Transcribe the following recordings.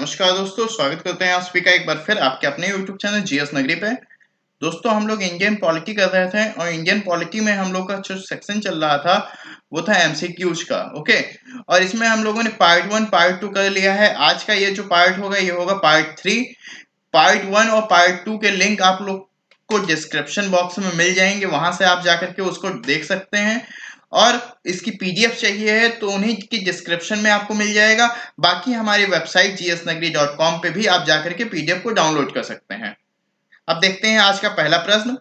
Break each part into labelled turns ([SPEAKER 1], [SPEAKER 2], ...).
[SPEAKER 1] नमस्कार दोस्तों, स्वागत करते हैं आप सभी का एक बार फिर आपके अपने YouTube चैनल जीएस नगरी पे। दोस्तों, हम लोग इंडियन पॉलिटी कर रहे थे और इंडियन पॉलिटी में हम लोग का जो सेक्शन चल रहा था वो था एमसीक्यूज का। ओके, और इसमें हम लोगों ने पार्ट 1 पार्ट 2 कर लिया है। आज का ये जो पार्ट होगा ये होगा पार्ट 3। पार्ट 1 और पार्ट 2 के लिंक आप लोग को डिस्क्रिप्शन बॉक्स में मिल जाएंगे, वहां से आप जाकर के उसको देख सकते हैं। और इसकी पीडीएफ चाहिए है तो उन्हीं की डिस्क्रिप्शन में आपको मिल जाएगा। बाकी हमारी वेबसाइट gsnagri.com पे भी आप जाकर के पीडीएफ को डाउनलोड कर सकते हैं। अब देखते हैं आज का पहला प्रश्न।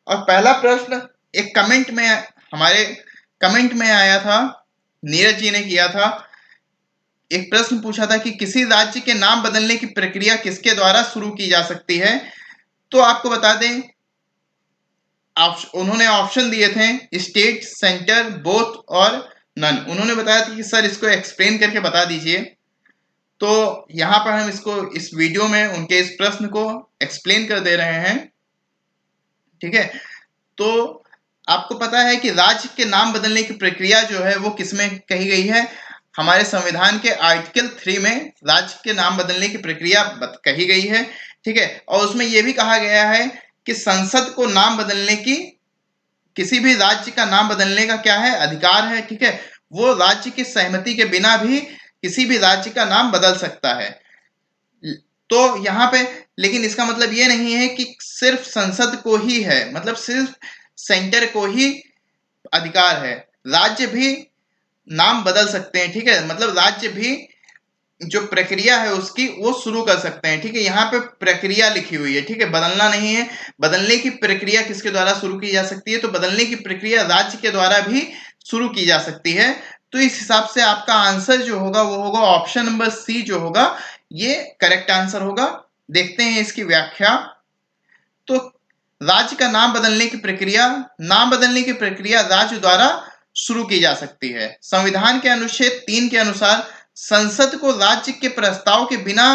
[SPEAKER 1] और पहला प्रश्न एक कमेंट में, हमारे कमेंट में आया था, नीरज जी ने किया था। एक प्रश्न पूछा था कि किसी राज्य के नाम बदलने की प्रक्रिया किसके द्वारा शुरू की जा सकती है। तो आपको बता दें, उन्होंने ऑप्शन दिए थे स्टेट, सेंटर, बोथ और नन। उन्होंने बताया था कि सर इसको एक्सप्लेन करके बता दीजिए। तो यहां पर हम इसको इस वीडियो में उनके इस प्रश्न को एक्सप्लेन कर दे रहे हैं। ठीक है, तो आपको पता है कि राज्य के नाम बदलने की प्रक्रिया जो है वो किसमें कही गई है। हमारे संविधान के आर्टिकल 3 में राज्य के नाम बदलने की प्रक्रिया कही गई है। ठीक है, और उसमें यह भी कहा गया है कि संसद को नाम बदलने की, किसी भी राज्य का नाम बदलने का क्या है, अधिकार है। ठीक है, वो राज्य की सहमति के बिना भी किसी भी राज्य का नाम बदल सकता है। तो यहाँ पे लेकिन इसका मतलब ये नहीं है कि सिर्फ संसद को ही है, मतलब सिर्फ सेंटर को ही अधिकार है, राज्य भी नाम बदल सकते हैं। ठीक है, मतलब राज्य भी जो प्रक्रिया है उसकी वो शुरू कर सकते हैं। ठीक है, यहाँ पे प्रक्रिया लिखी हुई है। ठीक है, बदलना नहीं है। बदलने की प्रक्रिया किसके द्वारा शुरू की जा सकती है, तो बदलने की प्रक्रिया राज्य के द्वारा भी शुरू की जा सकती है। तो इस हिसाब से आपका आंसर जो होगा वो होगा ऑप्शन नंबर सी जो होगा ये करेक्ट आंसर होगा। देखते हैं इसकी व्याख्या। तो राज्य का नाम बदलने की प्रक्रिया, नाम बदलने की प्रक्रिया राज्य द्वारा शुरू की जा सकती है। संविधान के अनुच्छेद 3 के अनुसार संसद को राज्य के प्रस्ताव के बिना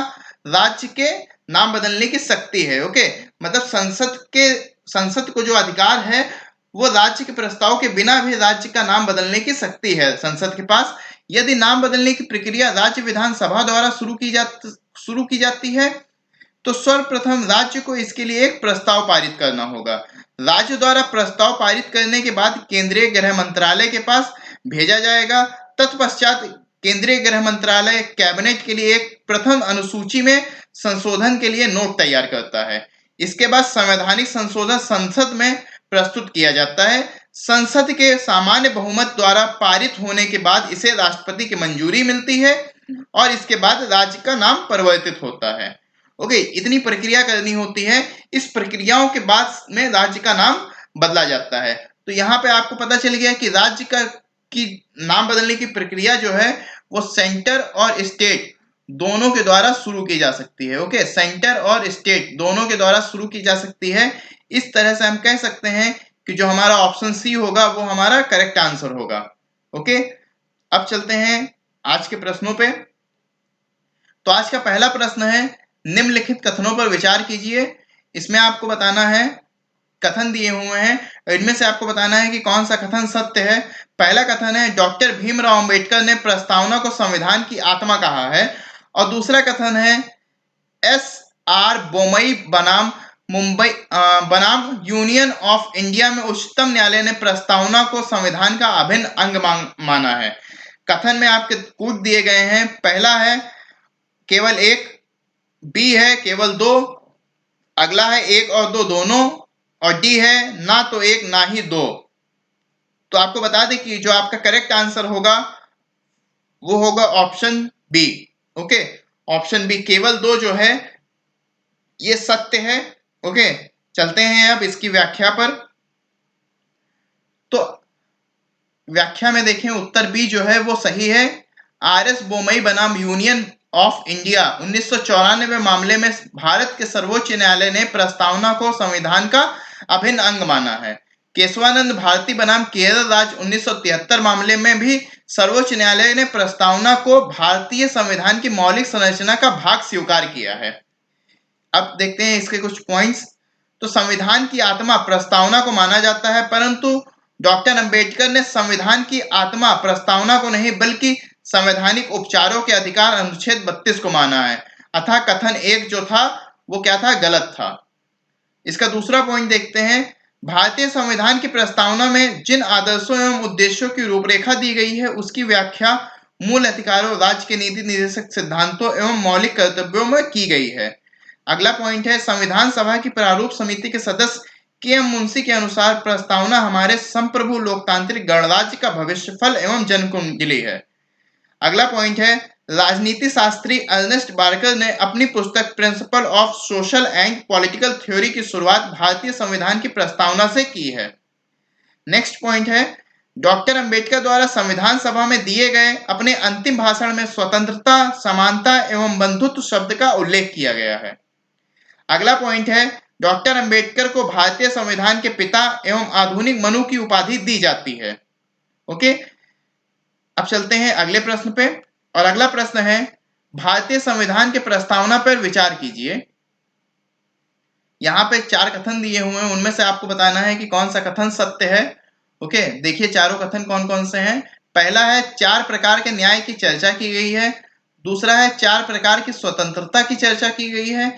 [SPEAKER 1] राज्य के नाम बदलने की शक्ति है। ओके, मतलब संसद को जो अधिकार है वो राज्य के प्रस्ताव के बिना भी राज्य का नाम बदलने की शक्ति है संसद के पास। यदि नाम बदलने की प्रक्रिया राज्य विधानसभा द्वारा शुरू की जाती है तो सर्वप्रथम राज्य को इसके लिए एक प्रस्ताव पारित करना होगा। राज्य द्वारा प्रस्ताव पारित करने के बाद केंद्रीय गृह मंत्रालय के पास भेजा जाएगा। तत्पश्चात केंद्रीय गृह मंत्रालय कैबिनेट के लिए एक प्रथम अनुसूची में संशोधन के लिए नोट तैयार करता है। इसके बाद संवैधानिक संशोधन संसद में प्रस्तुत किया जाता है। संसद के सामान्य बहुमत द्वारा पारित होने के बाद इसे राष्ट्रपति की मंजूरी मिलती है और इसके बाद राज्य का नाम परिवर्तित होता है। ओके, इतनी प्रक्रिया करनी होती है। इस प्रक्रियाओं के बाद में राज्य का नाम बदला जाता है। तो यहाँ पे आपको पता चल गया कि राज्य की नाम बदलने की प्रक्रिया जो है वो सेंटर और स्टेट दोनों के द्वारा शुरू की जा सकती है। ओके, सेंटर और स्टेट दोनों के द्वारा शुरू की जा सकती है। इस तरह से हम कह सकते हैं कि जो हमारा ऑप्शन सी होगा वो हमारा करेक्ट आंसर होगा। ओके, अब चलते हैं आज के प्रश्नों पे। तो आज का पहला प्रश्न है, निम्नलिखित कथनों पर विचार कीजिए। इसमें आपको बताना है, कथन दिए हुए हैं, इनमें से आपको बताना है कि कौन सा कथन सत्य है। पहला कथन है, डॉक्टर भीमराव अंबेडकर ने प्रस्तावना को संविधान की आत्मा कहा है। और दूसरा कथन है, SR बोमई बनाम मुंबई बनाम यूनियन ऑफ इंडिया में उच्चतम न्यायालय ने प्रस्तावना को संविधान का अभिन्न अंग माना है। कथन में आपके कूट दिए गए हैं। पहला है केवल एक, बी है केवल दो, अगला है एक और दो दोनों, और डी है ना तो एक ना ही दो। तो आपको बता दें कि जो आपका करेक्ट आंसर होगा वो होगा option B. Okay, option B केवल दो जो है ये सत्य है। ओके, चलते हैं अब इसकी व्याख्या पर। तो व्याख्या में देखें, उत्तर बी जो है वो सही है। RS बोमई बनाम यूनियन ऑफ इंडिया 1994 मामले में भारत के सर्वोच्च न्यायालय ने प्रस्तावना को संविधान का अभिन्न अंग माना है। केशवानंद भारती बनाम केरल राज्य 1973 मामले में भी सर्वोच्च न्यायालय ने प्रस्तावना को भारतीय संविधान की मौलिक संरचना का भाग स्वीकार किया है। अब देखते हैं इसके कुछ पॉइंट्स। तो संविधान की आत्मा प्रस्तावना को माना जाता है, परंतु डॉक्टर अंबेडकर ने संविधान की आत्मा प्रस्तावना को नहीं बल्कि संवैधानिक उपचारों के अधिकार अनुच्छेद 32 को माना है। अतः कथन एक जो था वो क्या था, गलत था। इसका दूसरा पॉइंट देखते हैं, भारतीय संविधान की प्रस्तावना में जिन आदर्शों एवं उद्देश्यों की रूपरेखा दी गई है उसकी व्याख्या मूल अधिकारों, राज्य के नीति निर्देशक सिद्धांतों एवं मौलिक कर्तव्यों में की गई है। अगला पॉइंट है, संविधान सभा की प्रारूप समिति के सदस्य के एम मुंशी के अनुसार प्रस्तावना हमारे संप्रभु लोकतांत्रिक गणराज्य का भविष्यफल एवं जनकुंडली है। अगला पॉइंट है, राजनीति शास्त्री अर्नेस्ट बार्कर ने अपनी पुस्तक principle of social and political theory की शुरुआत भारतीय संविधान की प्रस्तावना से की है। नेक्स्ट पॉइंट है, डॉक्टर अंबेडकर द्वारा संविधान सभा में दिए गए अपने अंतिम भाषण में स्वतंत्रता, समानता एवं बंधुत्व शब्द का उल्लेख किया गया है। अगला पॉइंट है, डॉक्टर अंबेडकर को भारतीय संविधान के पिता एवं आधुनिक मनु की उपाधि दी जाती है। ओके, अब चलते हैं अगले प्रश्न पे, और अगला प्रश्न है, भारतीय संविधान के प्रस्तावना पर विचार कीजिए। यहाँ पे 4 कथन दिए हुए हैं, उनमें से आपको बताना है कि कौन सा कथन सत्य है। ओके, देखिए चारों कथन कौन कौन से हैं। पहला है, 4 प्रकार के न्याय की चर्चा की गई है। दूसरा है, 4 प्रकार की स्वतंत्रता की चर्चा की गई है।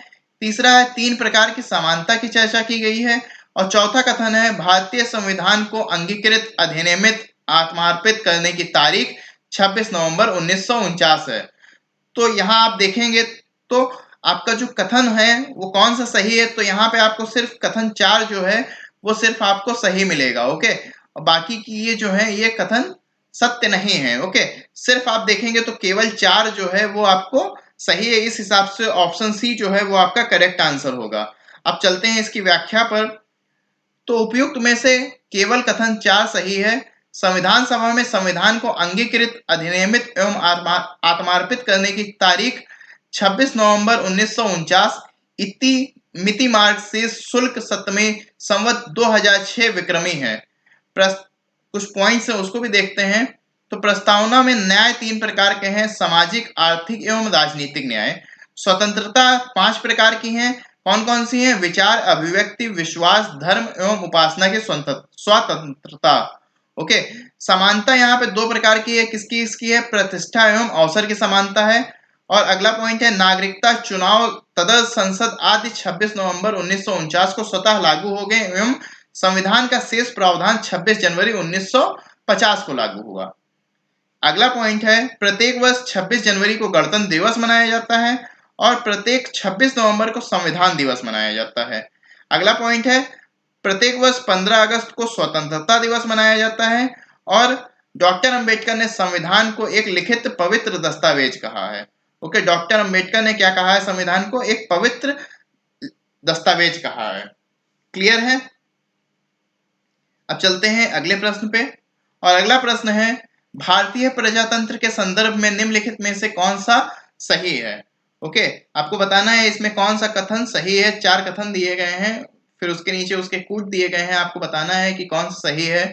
[SPEAKER 1] तीसरा है, 3 प्रकार की समानता की चर्चा की गई है। और चौथा कथन है, भारतीय संविधान को अंगीकृत, अधिनियमित, आत्मार्पित करने की तारीख 26 नवंबर 1949 है। तो यहाँ आप देखेंगे तो आपका जो कथन है वो कौन सा सही है, तो यहाँ पे आपको सिर्फ कथन 4 जो है वो सिर्फ आपको सही मिलेगा। ओके, और बाकी की ये जो है ये कथन सत्य नहीं है। ओके, सिर्फ आप देखेंगे तो केवल 4 जो है वो आपको सही है। इस हिसाब से ऑप्शन सी जो है वो आपका करेक्ट आंसर होगा। अब चलते हैं इसकी व्याख्या पर। तो उपयुक्त में से केवल कथन 4 सही है। संविधान सभा में संविधान को अंगीकृत, अधिनियमित एवं आत्मार्पित करने की तारीख 26 नवंबर 1949 इति मिति मार्ग से शुल्क सप्तमी संवत 2006 विक्रमी है। कुछ पॉइंट्स है उसको भी देखते हैं। तो प्रस्तावना में न्याय 3 प्रकार के हैं, सामाजिक, आर्थिक एवं राजनीतिक न्याय। स्वतंत्रता 5 प्रकार की हैं। कौन कौन सी हैं? विचार, अभिव्यक्ति, विश्वास, धर्म एवं उपासना की स्वतंत्रता। ओके, समानता यहाँ पे 2 प्रकार की है। किसकी? इसकी है प्रतिष्ठा एवं अवसर की समानता है। और अगला पॉइंट है, नागरिकता, चुनाव, तदर्थ संसद आदि 26 नवंबर 1949 को स्वतः लागू हो गए एवं संविधान का शेष प्रावधान 26 जनवरी 1950 को लागू हुआ। अगला पॉइंट है, प्रत्येक वर्ष 26 जनवरी को गणतंत्र दिवस मनाया जाता है और प्रत्येक 26 नवंबर को संविधान दिवस मनाया जाता है। अगला पॉइंट है, प्रत्येक वर्ष 15 अगस्त को स्वतंत्रता दिवस मनाया जाता है और डॉक्टर अंबेडकर ने संविधान को एक लिखित पवित्र दस्तावेज कहा है। ओके, डॉक्टर अंबेडकर ने क्या कहा है? संविधान को एक पवित्र दस्तावेज कहा है। क्लियर है? अब चलते हैं अगले प्रश्न पे, और अगला प्रश्न है, भारतीय प्रजातंत्र के संदर्भ में निम्नलिखित में से कौन सा सही है? ओके, आपको बताना है इसमें कौन सा कथन सही है। 4 कथन दिए गए हैं, फिर उसके नीचे उसके कूट दिए गए हैं, आपको बताना है कि कौन सा सही है।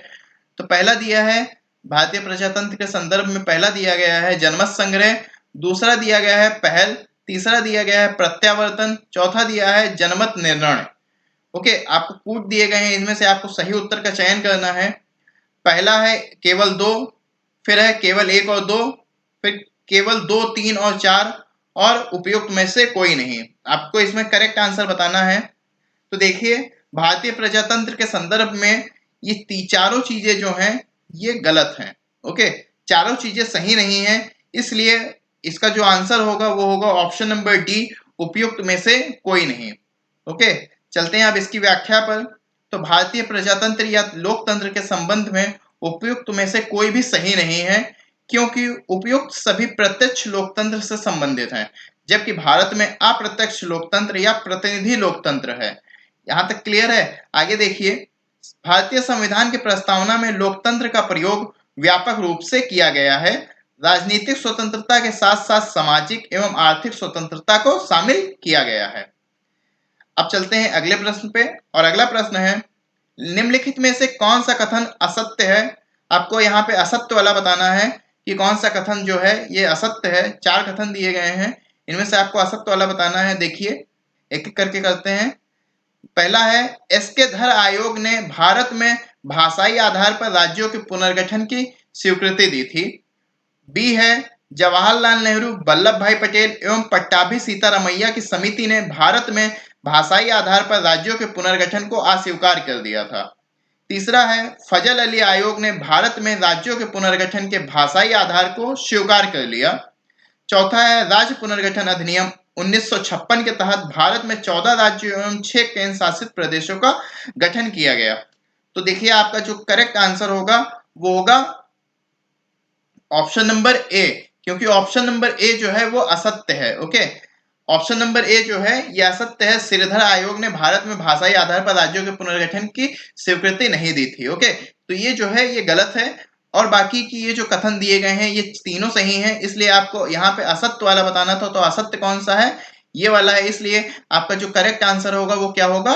[SPEAKER 1] तो पहला दिया है, भारतीय प्रजातंत्र के संदर्भ में पहला दिया गया है जनमत संग्रह, दूसरा दिया गया है पहल, तीसरा दिया गया है प्रत्यावर्तन, चौथा दिया है जनमत निर्णय। ओके, आपको कूट दिए गए हैं, इनमें से आपको सही उत्तर का चयन करना है। पहला है केवल 2, फिर है केवल 1 और 2, फिर केवल 2, 3 और 4, और उपयुक्त में से कोई नहीं। आपको इसमें करेक्ट आंसर बताना है। तो देखिए, भारतीय प्रजातंत्र के संदर्भ में ये चारों चीजें जो हैं ये गलत हैं। ओके, चारों चीजें सही नहीं है, इसलिए इसका जो आंसर होगा वो होगा ऑप्शन नंबर डी, उपयुक्त में से कोई नहीं। ओके, चलते हैं अब इसकी व्याख्या पर। तो भारतीय प्रजातंत्र या लोकतंत्र के संबंध में उपयुक्त में से कोई भी सही नहीं है, क्योंकि उपयुक्त सभी प्रत्यक्ष लोकतंत्र से संबंधित हैं, जबकि भारत में अप्रत्यक्ष लोकतंत्र या प्रतिनिधि लोकतंत्र है। यहां तक क्लियर है? आगे देखिए, भारतीय संविधान की प्रस्तावना में लोकतंत्र का प्रयोग व्यापक रूप से किया गया है। राजनीतिक स्वतंत्रता के साथ साथ सामाजिक एवं आर्थिक स्वतंत्रता को शामिल किया गया है। अब चलते हैं अगले प्रश्न पे, और अगला प्रश्न है, निम्नलिखित में से कौन सा कथन असत्य है? आपको यहाँ पे असत्य वाला बताना है कि कौन सा कथन जो है ये असत्य है। 4 कथन दिए गए हैं, इनमें से आपको असत्य वाला बताना है। देखिए, एक एक करके करते हैं। पहला है, एसके धर आयोग ने भारत में भाषाई आधार पर राज्यों के पुनर्गठन की स्वीकृति दी थी। बी है, जवाहरलाल नेहरू, वल्लभ भाई पटेल एवं पट्टाभी सीतारामैया की समिति ने भारत में भाषाई आधार पर राज्यों के पुनर्गठन को अस्वीकार कर दिया था। तीसरा है फजल अली आयोग ने भारत में राज्यों के पुनर्गठन के भाषाई आधार को स्वीकार कर लिया। चौथा है राज्य पुनर्गठन अधिनियम 1956 के तहत भारत में 14 राज्यों एवं 6 केंद्र शासित प्रदेशों का गठन किया गया। तो देखिए आपका जो करेक्ट आंसर होगा वो होगा ऑप्शन नंबर ए, क्योंकि ऑप्शन नंबर ए जो है वो असत्य है। ओके, ऑप्शन नंबर ए जो है ये असत्य है। श्रीधर आयोग ने भारत में भाषाई आधार पर राज्यों के पुनर्गठन की स्वीकृति नहीं दी थी। ओके, तो ये जो है ये गलत है और बाकी की ये जो कथन दिए गए हैं ये तीनों सही हैं, इसलिए आपको यहाँ पे असत्य वाला बताना था। तो असत्य कौन सा है? ये वाला है, इसलिए आपका जो करेक्ट आंसर होगा वो क्या होगा?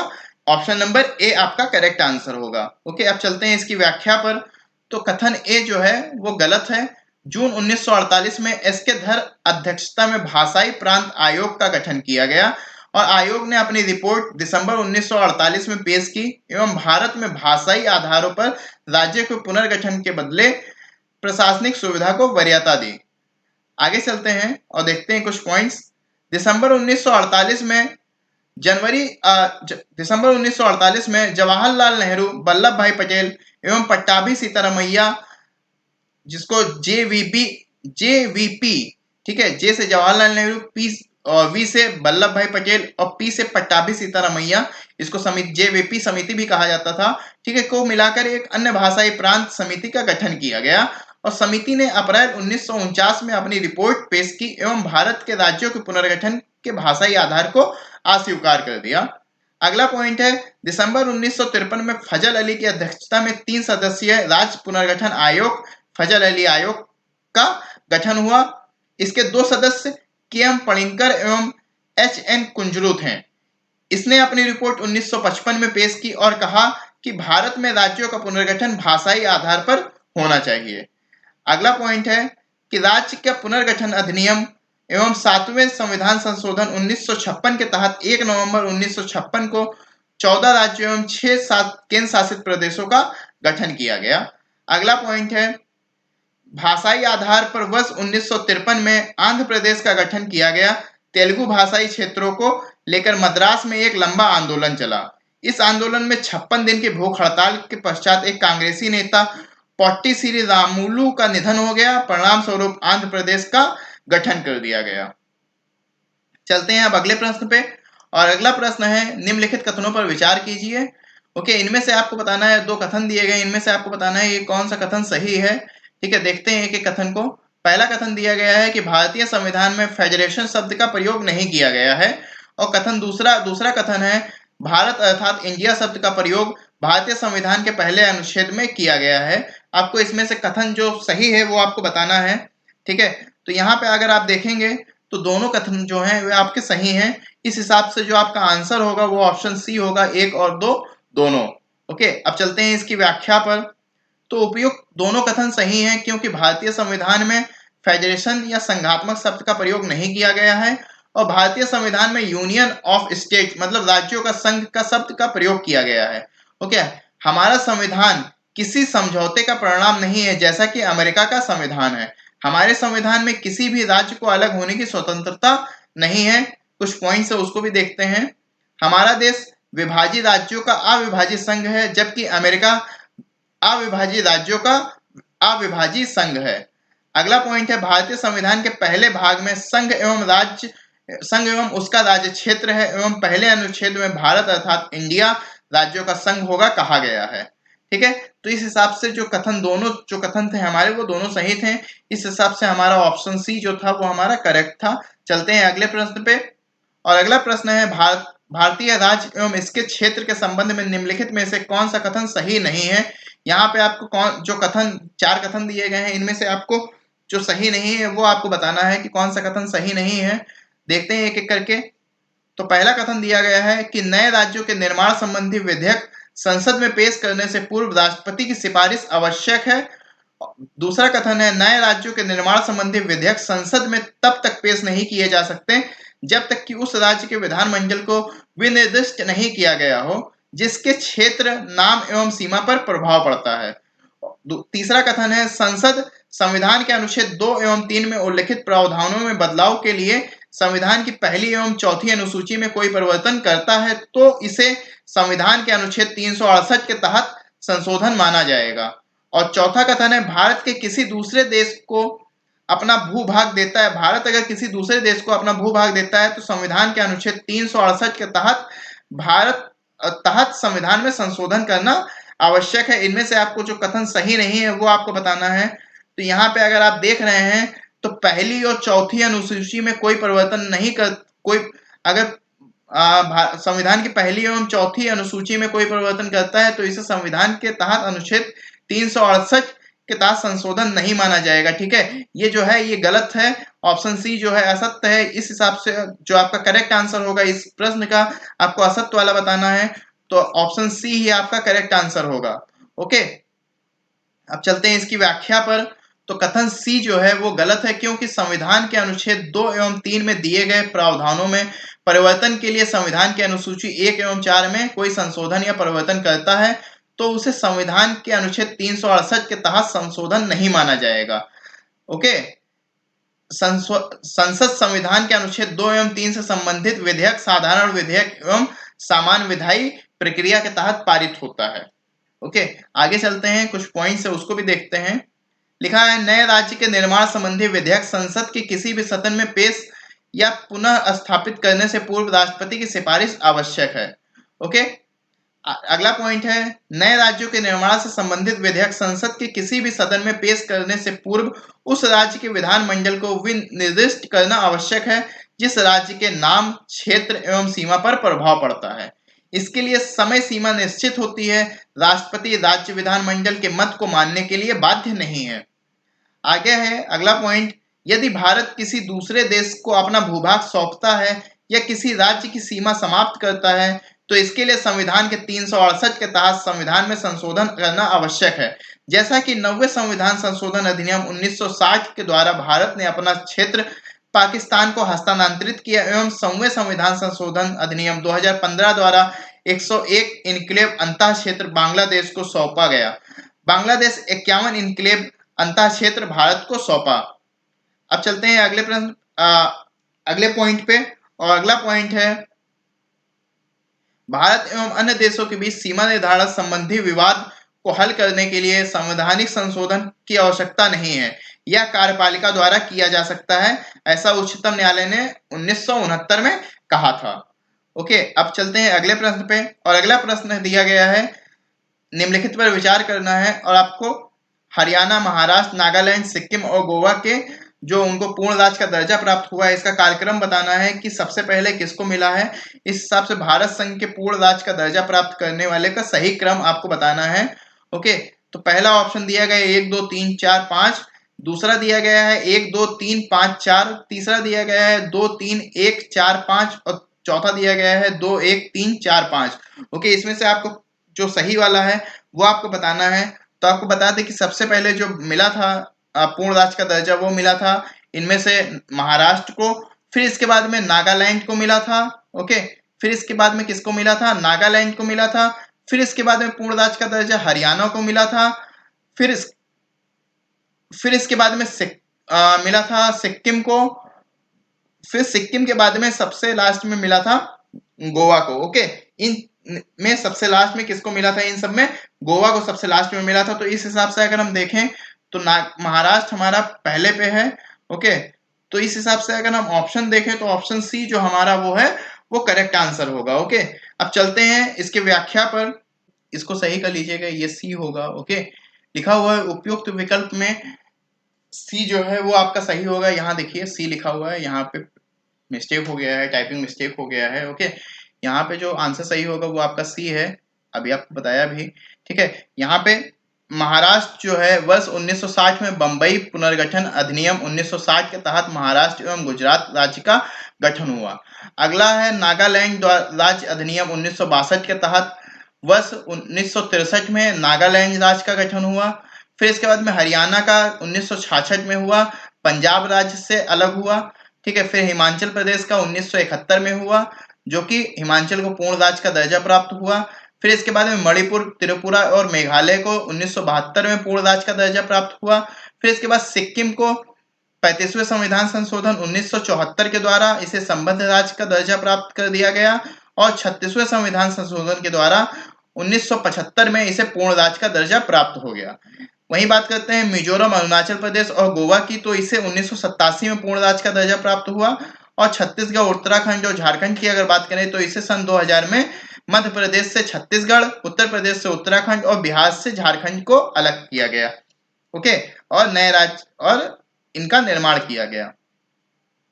[SPEAKER 1] ऑप्शन नंबर ए आपका करेक्ट आंसर होगा। ओके, अब चलते हैं इसकी व्याख्या पर। तो कथन ए जो है वो गलत है। जून 1948 में एस के धर अध्यक्षता में भाषाई प्रांत आयोग का गठन किया गया और आयोग ने अपनी रिपोर्ट दिसंबर 1948 में पेश की एवं भारत में भाषाई आधारों पर राज्य के पुनर्गठन के बदले प्रशासनिक सुविधा को वरीयता दी। आगे चलते हैं और देखते हैं कुछ पॉइंट्स। दिसंबर 1948 में दिसंबर 1948 में जवाहरलाल नेहरू, वल्लभ भाई पटेल एवं पट्टाभी सीतारामैया, जिसको जेवीपी, ठीक है, जे से जवाहरलाल नेहरू, पी और वी से वल्लभ भाई पटेल और पी से पट्टाभी सीतारामैया, इसको समिति जेवीपी समिति भी कहा जाता था, ठीक है, को मिलाकर एक अन्य भाषाई प्रांत समिति का गठन किया गया और समिति ने अप्रैल 1949 में अपनी रिपोर्ट पेश की एवं भारत के राज्यों के पुनर्गठन के भाषाई आधार को अस्वीकार कर दिया। अगला पॉइंट है दिसंबर 1953 में फजल अली की अध्यक्षता में 3 सदस्यीय राज्य पुनर्गठन आयोग फजल अली आयोग का गठन हुआ। इसके 2 सदस्य के एम पणिनकर एवं एच एन कुंजरू थे। इसने अपनी रिपोर्ट 1955 में पेश की और कहा कि भारत में राज्यों का पुनर्गठन भाषाई आधार पर होना चाहिए। अगला पॉइंट है कि राज्य का पुनर्गठन अधिनियम एवं 7वें संविधान संशोधन 1956 के तहत 1 नवंबर 1956 को 14 राज्यों एवं 6 केंद्र शासित प्रदेशों का गठन किया गया। अगला पॉइंट है भाषाई आधार पर वर्ष 1953 में आंध्र प्रदेश का गठन किया गया। तेलुगु भाषाई क्षेत्रों को लेकर मद्रास में एक लंबा आंदोलन चला। इस आंदोलन में 56 दिन की भूख हड़ताल के पश्चात एक कांग्रेसी नेता पोट्टी श्री रामुलु का निधन हो गया। परिणाम स्वरूप आंध्र प्रदेश का गठन कर दिया गया। चलते हैं अब अगले प्रश्न पे और अगला प्रश्न है निम्नलिखित कथनों पर विचार कीजिए। ओके, इनमें से आपको बताना है, 2 कथन दिए गए, इनमें से आपको बताना है ये कौन सा कथन सही है। ठीक है, देखते हैं एक एक कथन को। पहला कथन दिया गया है कि भारतीय संविधान में फेडरेशन शब्द का प्रयोग नहीं किया गया है और कथन दूसरा कथन है भारत अर्थात इंडिया शब्द का प्रयोग भारतीय संविधान के पहले अनुच्छेद में किया गया है। आपको इसमें से कथन जो सही है वो आपको बताना है। ठीक है, तो यहाँ पे अगर आप देखेंगे तो दोनों कथन जो हैं वे आपके सही हैं। इस हिसाब से जो आपका आंसर होगा वो ऑप्शन सी होगा, 1 और 2 दोनों। ओके, अब चलते हैं इसकी व्याख्या पर। तो उपयुक्त दोनों कथन सही हैं क्योंकि भारतीय संविधान में फेडरेशन या संघात्मक शब्द का प्रयोग नहीं किया गया है और भारतीय संविधान में यूनियन ऑफ स्टेट मतलब राज्यों का संघ का शब्द का प्रयोग किया गया है। ओके, हमारा संविधान किसी समझौते का परिणाम नहीं है जैसा कि अमेरिका का संविधान है। हमारे संविधान में किसी भी राज्य को अलग होने की स्वतंत्रता नहीं है। कुछ पॉइंट्स है उसको भी देखते हैं। हमारा देश विभाजित राज्यों का अविभाजित संघ है जबकि अमेरिका अविभाजित राज्यों का अविभाजित संघ है। अगला पॉइंट है भारतीय संविधान के पहले भाग में संघ एवं उसका राज्य क्षेत्र है एवं पहले अनुच्छेद में भारत अर्थात इंडिया राज्यों का संघ होगा कहा गया है। ठीक है, तो इस हिसाब से जो कथन थे हमारे वो दोनों सही थे। इस हिसाब से हमारा ऑप्शन सी जो था वो हमारा करेक्ट था। चलते हैं अगले प्रश्न पे और अगला प्रश्न है भारतीय राज्य एवं इसके क्षेत्र के संबंध में निम्नलिखित में से कौन सा कथन सही नहीं है। यहाँ पे आपको 4 कथन दिए गए हैं, इनमें से आपको जो सही नहीं है वो आपको बताना है कि कौन सा कथन सही नहीं है। देखते हैं एक एक करके। तो पहला कथन दिया गया है कि नए राज्यों के निर्माण संबंधी विधेयक संसद में पेश करने से पूर्व राष्ट्रपति की सिफारिश आवश्यक है। दूसरा कथन है नए राज्यों के निर्माण संबंधी विधेयक संसद में तब तक पेश नहीं किए जा सकते जब तक कि उस राज्य के विधानमंडल को विनिर्दिष्ट नहीं किया गया हो जिसके क्षेत्र, नाम एवं सीमा पर प्रभाव पड़ता है। तीसरा कथन है संसद संविधान के अनुच्छेद 2 एवं 3 में उल्लिखित प्रावधानों में बदलाव के लिए संविधान की पहली एवं चौथी अनुसूची में कोई परिवर्तन करता है तो इसे संविधान के अनुच्छेद 368 के तहत संशोधन माना जाएगा। और चौथा कथन है, भारत के किसी दूसरे देश को अपना भूभाग देता है, भारत अगर किसी दूसरे देश को अपना भूभाग देता है तो संविधान के अनुच्छेद 368 के तहत संविधान में संशोधन करना आवश्यक है। इनमें से आपको जो कथन सही नहीं है वो आपको बताना है। तो यहाँ पे अगर आप देख रहे हैं तो पहली और चौथी अनुसूची में कोई परिवर्तन नहीं कर, कोई अगर संविधान की पहली एवं चौथी अनुसूची में कोई परिवर्तन करता है तो इसे संविधान के तहत अनुच्छेद 368 के तहत संशोधन नहीं माना जाएगा। ठीक है, ये जो है ये गलत है, ऑप्शन सी जो है असत्य है। इस हिसाब से जो आपका करेक्ट आंसर होगा इस प्रश्न का, आपको असत्य वाला बताना है, तो ऑप्शन सी ही आपका करेक्ट आंसर होगा। ओके, अब चलते हैं इसकी व्याख्या पर। तो कथन सी जो है वो गलत है, क्योंकि संविधान के अनुच्छेद 2 एवं 3 में दिए गए प्रावधानों में परिवर्तन के लिए संविधान के अनुसूची 1 एवं 4 में कोई संशोधन या परिवर्तन करता है तो उसे संविधान के अनुच्छेद 368 के तहत संशोधन नहीं माना जाएगा। ओके, संसद संविधान के अनुच्छेद 2 एवं 3 से संबंधित विधेयक साधारण विधेयक एवं सामान्य विधायी प्रक्रिया के तहत पारित होता है। ओके, आगे चलते हैं, कुछ पॉइंट्स है उसको भी देखते हैं। लिखा है, नए राज्य के निर्माण संबंधी विधेयक संसद के किसी भी सदन में पेश या पुनः स्थापित करने से पूर्व राष्ट्रपति की सिफारिश आवश्यक है। ओके, अगला पॉइंट है, नए राज्यों के निर्माण से संबंधित विधेयक संसद के किसी भी सदन में पेश करने से पूर्व उस राज्य के विधानमंडल को निर्दिष्ट करना आवश्यक है जिस राज्य के नाम, क्षेत्र एवं सीमा पर प्रभाव पड़ता है। इसके लिए समय सीमा निश्चित होती है। राष्ट्रपति राज्य विधानमंडल के मत को मानने के लिए बाध्य नहीं है। आगे है अगला पॉइंट, यदि भारत किसी दूसरे देश को अपना भूभाग सौंपता है या किसी राज्य की सीमा समाप्त करता है तो इसके लिए संविधान के 368 के तहत संविधान में संशोधन करना आवश्यक है। जैसा कि 90वें संविधान संशोधन अधिनियम 1960 के द्वारा भारत ने अपना क्षेत्र पाकिस्तान को हस्तांतरित किया एवं 100वें संविधान संशोधन अधिनियम 2015 द्वारा 101 इनक्लेव अंतः क्षेत्र बांग्लादेश को सौंपा गया। बांग्लादेश 51 इनक्लेव अंतः क्षेत्र भारत को सौंपा। अब चलते हैं अगले प्रश्न अगले पॉइंट पे, और अगला पॉइंट है, भारत एवं अन्य देशों के बीच सीमा निर्धारण संबंधी विवाद को हल करने के लिए संवैधानिक संशोधन की आवश्यकता नहीं है, यह कार्यपालिका द्वारा किया जा सकता है, ऐसा उच्चतम न्यायालय ने 1969 में कहा था। ओके, अब चलते हैं अगले प्रश्न पे, और अगला प्रश्न दिया गया है, निम्नलिखित पर विचार करना है और आपको हरियाणा, महाराष्ट्र, नागालैंड, सिक्किम और गोवा के जो उनको पूर्ण राज्य का दर्जा प्राप्त हुआ है इसका कालक्रम बताना है कि सबसे पहले किसको मिला है। इस हिसाब से भारत संघ के पूर्ण राज्य का दर्जा प्राप्त करने वाले का सही क्रम आपको बताना है। ओके, तो पहला ऑप्शन दिया गया है 1 2 3 4 5, दूसरा दिया गया है 1 2 3 5 4, तीसरा दिया गया है 2 3 1 4 5 और चौथा दिया गया है 2 1 3 4 5। ओके, इसमें से आपको जो सही वाला है वो आपको बताना है। तो आपको बता दें कि सबसे पहले जो मिला था पूर्ण राज्य का दर्जा वो मिला था इनमें से महाराष्ट्र को, फिर इसके बाद में नागालैंड को मिला था। ओके, फिर इसके बाद में किसको मिला था, नागालैंड को मिला था, फिर इसके बाद में पूर्ण राज्य का दर्जा हरियाणा को मिला था, फिर इसके बाद में मिला था सिक्किम को, फिर सिक्किम के बाद में सबसे लास्ट में मिला था गोवा को। ओके, इन में सबसे लास्ट में किसको मिला था, इन सब में गोवा को सबसे लास्ट में मिला था। तो इस हिसाब से अगर हम देखें तो महाराष्ट्र हमारा पहले पे है। ओके, तो इस हिसाब से अगर हम ऑप्शन देखें तो ऑप्शन सी जो हमारा वो है वो करेक्ट आंसर होगा। ओके, अब चलते हैं इसके व्याख्या पर, इसको सही कर लीजिएगा, ये सी होगा। ओके, लिखा हुआ है उपयुक्त विकल्प में सी जो है वो आपका सही होगा। यहाँ देखिए सी लिखा हुआ है, यहाँ पे मिस्टेक हो गया है, टाइपिंग मिस्टेक हो गया है। ओके, यहाँ पे जो आंसर सही होगा वो आपका सी है, अभी आपको बताया भी। ठीक है, यहाँ पे महाराष्ट्र जो है वर्ष 1960 में बंबई पुनर्गठन अधिनियम 1960 के तहत महाराष्ट्र एवं गुजरात राज्य का गठन हुआ। अगला है नागालैंड राज्य अधिनियम 1962 के तहत वर्ष 1963 में नागालैंड राज्य का गठन हुआ। फिर इसके बाद में हरियाणा का 1966 में हुआ, पंजाब राज्य से अलग हुआ। ठीक है, फिर हिमाचल प्रदेश का 1971 में हुआ जो कि हिमाचल को पूर्ण राज्य का दर्जा प्राप्त हुआ। फिर इसके बाद में मणिपुर, त्रिपुरा और मेघालय को 1972 में पूर्ण राज्य का दर्जा प्राप्त हुआ। फिर इसके बाद सिक्किम को 35वें संविधान संशोधन 1974 के द्वारा इसे संबद्ध राज्य का दर्जा प्राप्त कर दिया गया और 36वें संविधान संशोधन के द्वारा 1975 में इसे पूर्ण राज्य का दर्जा प्राप्त हो गया। वहीं बात करते हैं मिजोरम, अरुणाचल प्रदेश और गोवा की, तो इसे 1987 में पूर्ण राज्य का दर्जा प्राप्त हुआ और छत्तीसगढ़, उत्तराखंड और झारखंड की अगर बात करें तो इसे सन 2000 में मध्य प्रदेश से छत्तीसगढ़, उत्तर प्रदेश से उत्तराखंड और बिहार से झारखंड को अलग किया गया। ओके, और नए राज्य और इनका निर्माण किया गया।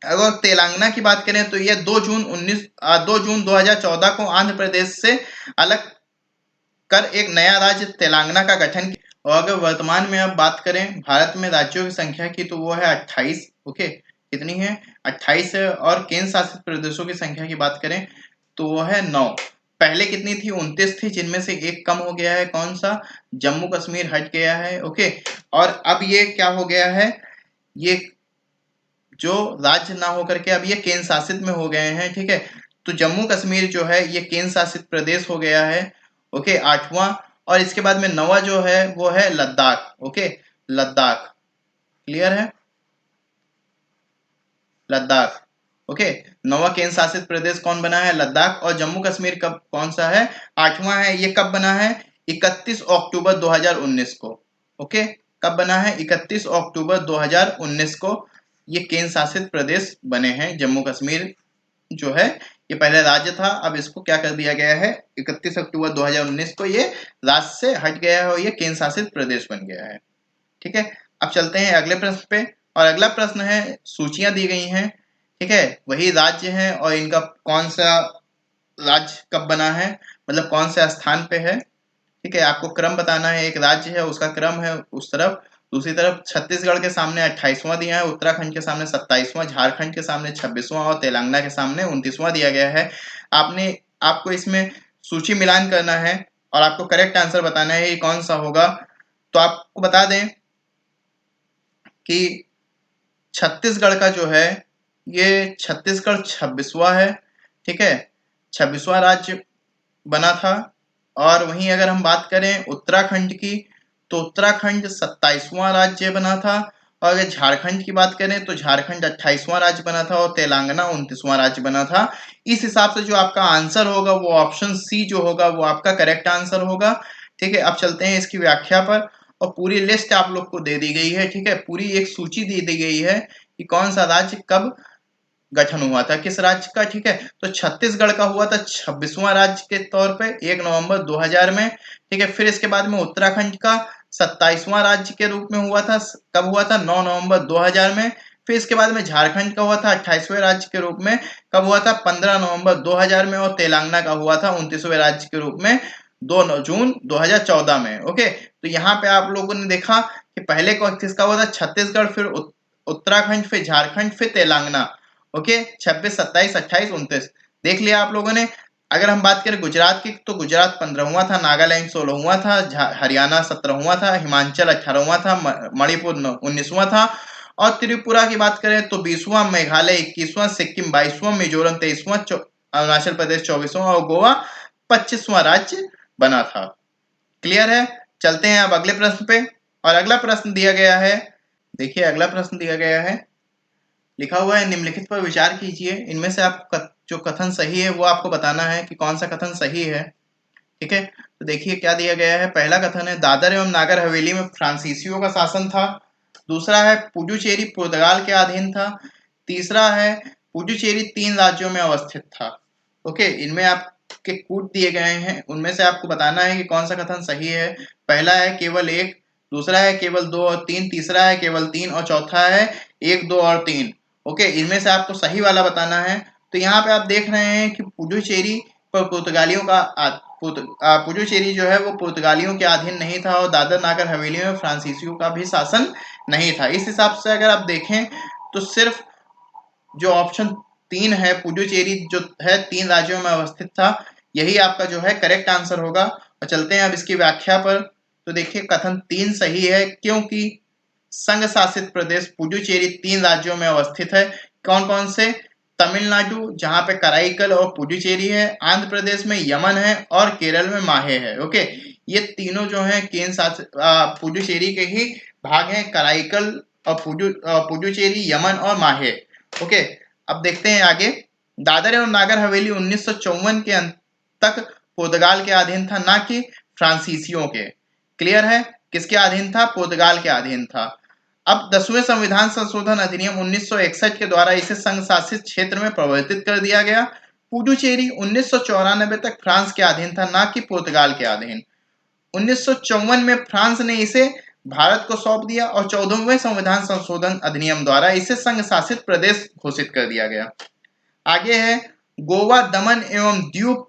[SPEAKER 1] अगर तेलंगाना की बात करें तो यह 2 जून 2014 को आंध्र प्रदेश से अलग कर एक नया राज्य तेलंगाना का गठन किया। और अगर वर्तमान में अब बात करें भारत में राज्यों की संख्या की तो वो है 28। ओके, कितनी है? 28 है। और केंद्र शासित प्रदेशों की संख्या की बात करें तो वो है 9। पहले कितनी थी? 29 थी, जिनमें से एक कम हो गया है। कौन सा? जम्मू कश्मीर हट गया है। ओके, और अब ये क्या हो गया है, ये जो राज्य ना होकर के अब ये केंद्र शासित में हो गए हैं। ठीक है, तो जम्मू कश्मीर जो है ये केंद्र शासित प्रदेश हो गया है। ओके, 8वां। और इसके बाद में 9वां जो है वो है लद्दाख। ओके, लद्दाख, क्लियर है? लद्दाख। ओके, 9वां केंद्र शासित प्रदेश कौन बना है? लद्दाख। और जम्मू कश्मीर कब कौन सा है? 8वां है। ये कब बना है? 31 अक्टूबर 2019 को। ओके, कब बना है? 31 अक्टूबर 2019 को ये केंद्र शासित प्रदेश बने हैं। जम्मू कश्मीर जो है ये पहले राज्य था, अब इसको क्या कर दिया गया है? 31 अक्टूबर 2019 को ये राज्य से हट गया है और ये केंद्र शासित प्रदेश बन गया है। ठीक है, अब चलते हैं अगले प्रश्न पे। और अगला प्रश्न है, सूचियां दी गई हैं। ठीक है, वही राज्य हैं और इनका कौन सा राज्य कब बना है, मतलब कौन से स्थान पे है। ठीक है, आपको क्रम बताना है। एक राज्य है उसका क्रम है उस तरफ, दूसरी तरफ छत्तीसगढ़ के सामने 28वां दिया है, उत्तराखंड के सामने 27वां, झारखंड के सामने 26वां और तेलंगाना के सामने 29वां दिया गया है। आपको इसमें सूची मिलान करना है और आपको करेक्ट आंसर बताना है कि कौन सा होगा। तो आपको बता दें कि छत्तीसगढ़ का जो है ये छत्तीसगढ़ 26वां है। ठीक है, 26वां राज्य बना था। और वहीं अगर हम बात करें उत्तराखंड की तो उत्तराखंड 27वां राज्य बना था। और अगर झारखंड की बात करें तो झारखंड 28वां राज्य बना था और तेलंगाना 29वां राज्य बना था। इस हिसाब से जो आपका आंसर होगा वो ऑप्शन सी जो होगा वो आपका करेक्ट आंसर होगा। ठीक है, अब चलते हैं इसकी व्याख्या पर। और पूरी लिस्ट आप लोग को दे दी गई है। ठीक है, पूरी एक सूची दे दी गई है कि कौन सा राज्य कब गठन हुआ था, किस राज्य का। ठीक है, तो छत्तीसगढ़ का हुआ था 26वां राज्य के तौर पे 1 नवंबर 2000 में। ठीक है, फिर इसके बाद में उत्तराखंड का 27वां राज्य के रूप में हुआ था। कब हुआ था? 9 नवंबर 2000 में। फिर इसके बाद में झारखंड का हुआ था 28वें राज्य के रूप में। कब हुआ था? 15 नवंबर 2000 में। और तेलंगाना का हुआ था 29वें राज्य के रूप में 2 जून 2014 में। ओके, तो यहाँ पे आप लोगों ने देखा कि पहले किसका हुआ था? छत्तीसगढ़, फिर उत्तराखंड, फिर झारखंड, फिर तेलंगाना। ओके, 26, 27, 28, 29 देख लिया आप लोगों ने। अगर हम बात करें गुजरात की तो गुजरात 15वां था, नागालैंड 16वां था, हरियाणा 17वां था, हिमाचल 18वां था, मणिपुर 19वां था। और त्रिपुरा की बात करें तो 20वां, मेघालय 21वां, सिक्किम 22वां, मिजोरम 23वां, अरुणाचल प्रदेश 24वां और गोवा 25वां राज्य बना था। क्लियर है? चलते हैं अब अगले प्रश्न पे। और अगला प्रश्न दिया गया है, देखिए अगला प्रश्न दिया गया है, लिखा हुआ है निम्नलिखित पर विचार कीजिए, इनमें से आपको जो कथन सही है वो आपको बताना है कि कौन सा कथन सही है। ठीक है, तो देखिए क्या दिया गया है। पहला कथन है दादर एवं नागर हवेली में फ्रांसीसियों का शासन था। दूसरा है पुडुचेरी पुर्तगाल के अधीन था। तीसरा है पुडुचेरी 3 राज्यों में अवस्थित था। ओके, इनमें आपके कूट दिए गए हैं, उनमें से आपको बताना है कि कौन सा कथन सही है। पहला है केवल 1, दूसरा है केवल 2 और 3, तीसरा है केवल 3 और चौथा है 1, 2 और 3। ओके, इनमें से आपको सही वाला बताना है। तो यहाँ पे आप देख रहे हैं कि पुडुचेरी पर पुर्तगालियों का पुडुचेरी जो है वो पुर्तगालियों के अधीन नहीं था और दादर नागर हवेली में फ्रांसीसियों का भी शासन नहीं था। इस हिसाब से अगर आप देखें तो सिर्फ जो ऑप्शन 3 है पुडुचेरी जो है 3 राज्यों में अवस्थित था, यही आपका जो है करेक्ट आंसर होगा। और चलते हैं अब इसकी व्याख्या पर। तो देखिए कथन 3 सही है क्योंकि संघ शासित प्रदेश पुडुचेरी 3 राज्यों में अवस्थित है। कौन कौन से? तमिलनाडु जहां पे कराईकल और पुडुचेरी है, आंध्र प्रदेश में यमन है और केरल में माहे है। ओके, ये तीनों जो है केंद्र शासित पुडुचेरी के ही भाग हैं, कराईकल और पुडुचेरी, यमन और माहे। ओके, अब देखते हैं आगे। दादर एवं नागर हवेली 1954 के अंत तक पुर्तगाल के अधीन था, ना कि फ्रांसीसियों के। क्लियर है, किसके अधीन था? पुर्तगाल के अधीन था। अब 10वें संविधान संशोधन अधिनियम 1961 के द्वारा इसे संघ शासित क्षेत्र में परिवर्तित कर दिया गया। पुडुचेरी 1994 तक फ्रांस के अधीन था, ना कि पुर्तगाल के अधीन। 1954 में फ्रांस ने इसे भारत को सौंप दिया और 14वें संविधान संशोधन अधिनियम द्वारा इसे संघ शासित प्रदेश घोषित कर दिया गया। आगे है गोवा, दमन एवं द्वीप।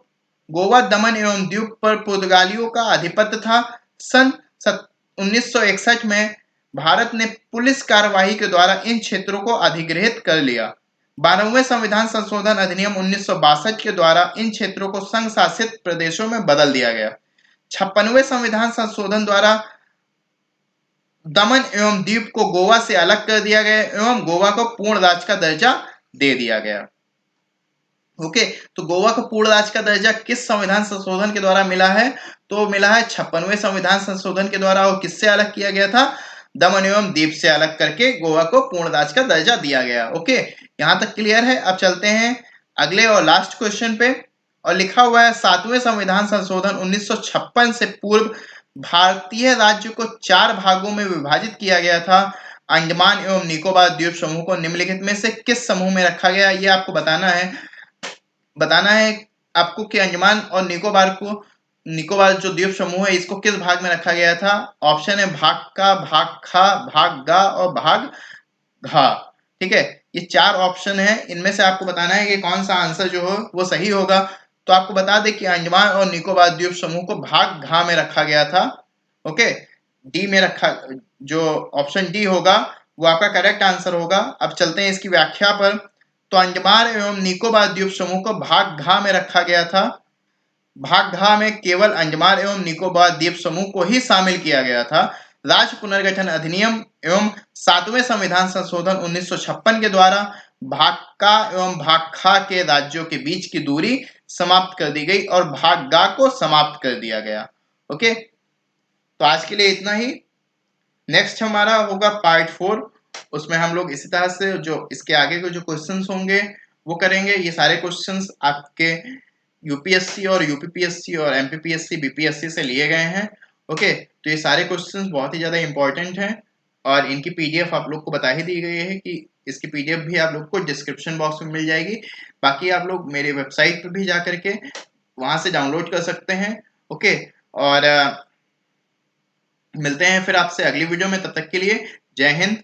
[SPEAKER 1] गोवा, दमन एवं द्वीप पर पुर्तगालियों का आधिपत्य था। सन 1961 में भारत ने पुलिस कार्यवाही के द्वारा इन क्षेत्रों को अधिग्रहित कर लिया। 12वें संविधान संशोधन अधिनियम 1962 के द्वारा इन क्षेत्रों को संघ शासित प्रदेशों में बदल दिया गया। 56वें संविधान संशोधन द्वारा दमन एवं द्वीप को गोवा से अलग कर दिया गया एवं गोवा को पूर्ण राज्य का दर्जा दे दिया गया। ओके, तो गोवा को पूर्ण राज्य का दर्जा किस संविधान संशोधन के द्वारा मिला है? तो मिला है 56वें संविधान संशोधन के द्वारा। और किससे अलग किया गया था? दमन एवं द्वीप से अलग करके गोवा को पूर्ण राज्य का दर्जा दिया गया। ओके, यहां तक क्लियर है। अब चलते हैं अगले और लास्ट क्वेश्चन पे, और लिखा हुआ है 7वें संविधान संशोधन 1956 से पूर्व भारतीय राज्य को 4 भागों में विभाजित किया गया था। अंडमान एवं निकोबार द्वीप समूह को निम्नलिखित में से किस समूह में रखा गया? ये आपको बताना है आपको कि अंडमान और निकोबार जो द्वीप समूह है इसको किस भाग में रखा गया था। ऑप्शन है भाग का, भाग खा, भाग गा और भाग घा। ठीक है, ये 4 ऑप्शन है, इनमें से आपको बताना है कि कौन सा आंसर जो हो वो सही होगा। तो आपको बता दें कि अंडमान और निकोबार द्वीप समूह को भाग घा में रखा गया था। ओके, डी में रखा, जो ऑप्शन डी होगा वो आपका करेक्ट आंसर होगा। अब चलते हैं इसकी व्याख्या पर। तो अंडमान एवं निकोबार द्वीप समूह को भाग घा में रखा गया था। भाग घा में केवल अंडमान एवं निकोबार द्वीप समूह को ही शामिल किया गया था। राज्य पुनर्गठन अधिनियम एवं 7वें संविधान संशोधन 1956 के द्वारा भाग का एवं भाग खा के राज्यों के बीच की दूरी समाप्त कर दी गई और भाग गा को समाप्त कर दिया गया। ओके, तो आज के लिए इतना ही। नेक्स्ट हमारा होगा पार्ट 4, उसमें हम लोग इसी तरह से जो इसके आगे के जो क्वेश्चंस होंगे वो करेंगे। ये सारे क्वेश्चंस आपके यूपीएससी और यूपीपीएससी और एमपीपीएससी बीपीएससी से लिए गए हैं। ओके, तो ये सारे क्वेश्चंस बहुत ही ज़्यादा इंपॉर्टेंट हैं और इनकी पीडीएफ आप लोग को बता ही दी गई है कि इसकी पीडीएफ भी आप लोग को डिस्क्रिप्शन बॉक्स में मिल जाएगी। बाकी आप लोग मेरे वेबसाइट पर भी जा करके वहाँ से डाउनलोड कर सकते हैं। ओके, और मिलते हैं फिर आपसे अगली वीडियो में, तब तक के लिए जय हिंद,